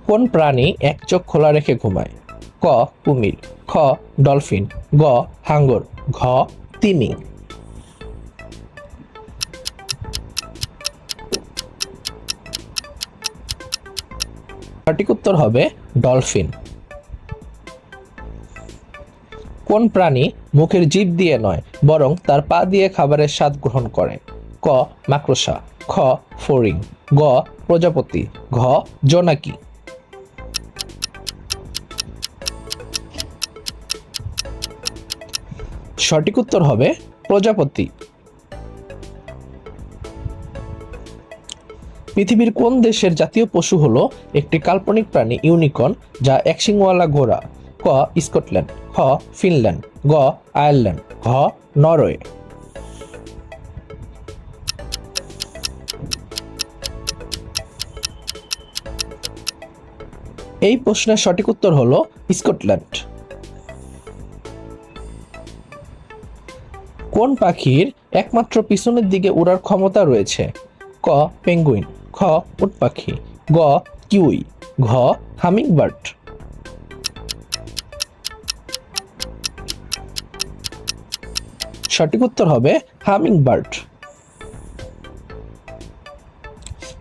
কোন প্রাণী এক চোখ খোলা রেখে ঘুমায়? ক কুমির, খ ডলফিন, গ হাঙ্গর, ঘ তিমি। সঠিক উত্তর হবে ডলফিন। কোন প্রাণী মুখের জিভ দিয়ে নয় বরং তার পা দিয়ে খাবারের স্বাদ গ্রহণ করে? ক মাকড়সা, খ ফড়িং, গ প্রজাপতি, ঘ জোনাকি। সঠিক উত্তর হবে প্রজাপতি। পৃথিবীর কোন দেশের জাতীয় পশু হলো একটি কাল্পনিক প্রাণী ইউনিকর্ন যা এক শিংওয়ালা ঘোড়া? ক স্কটল্যান্ড, খ ফিনল্যান্ড, গ আয়ারল্যান্ড, ঘ নরওয়ে। এই প্রশ্নের সঠিক উত্তর হলো স্কটল্যান্ড। কোন পাখির একমাত্র পিছনের দিকে উড়ার ক্ষমতা রয়েছে? ক পেঙ্গুইন, খ উট পাখি, গ কিউই, ঘ হামিংবার্ড। সঠিক উত্তর হবে হামিংবার্ড।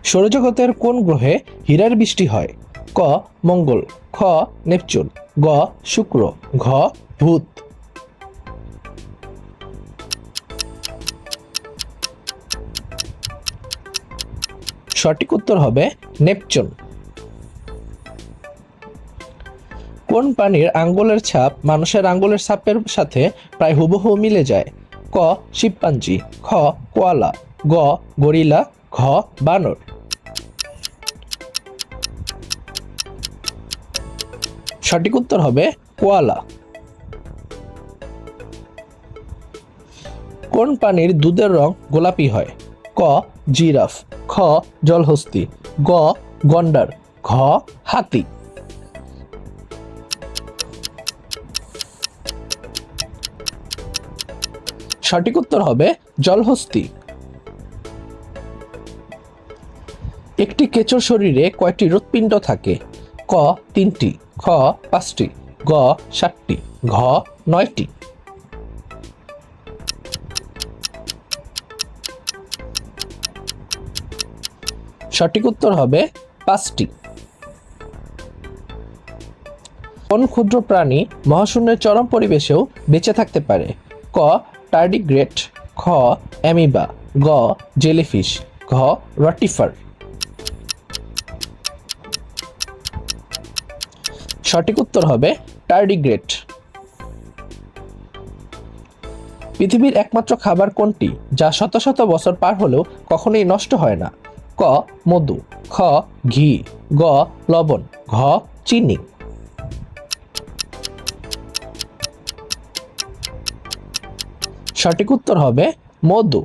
সৌরজগতের কোন গ্রহে হীরার বৃষ্টি হয়? ক মঙ্গল, খ নেপচুন, গ শুক্র, ঘ বুধ। সঠিক উত্তর হবে নেপচুন। কোন প্রাণীর আঙ্গুলের ছাপ মানুষের আঙ্গুলের ছাপের সাথে প্রায় হুবহু মিলে যায়? ক শিম্পাঞ্জি, খ কোয়ালা, গ গরিলা, ঘ বানর। সঠিক উত্তর হবে কোয়ালা। কোন প্রাণীর দুধের রং গোলাপি হয়? ক জিরাফ, খ জলহস্তী, গ গন্ডার, ঘ হাতি। সঠিক উত্তর হবে জলহস্তী। একটি কেঁচোর শরীরে কয়টি হৃৎপিণ্ড থাকে? ক 3টি, খ 5টি, গ 7টি, ঘ 9টি। সঠিক উত্তর হবে 5টি। কোন ক্ষুদ্র প্রাণী মহাশূন্যের চরম পরিবেশেও বেঁচে থাকতে পারে? ক টার্ডিগ্রেড, খ অ্যামিবা, গ জেলিফিশ, ঘ রটিফার। সঠিক উত্তর হবে টার্ডিগ্রেড। পৃথিবীর একমাত্র খাবার কোনটি যা শত শত বছর পার হলেও কখনোই নষ্ট হয় না? ক মধু, খ ঘি, গ লবণ, ঘ চিনি। সঠিক উত্তর হবে মধু।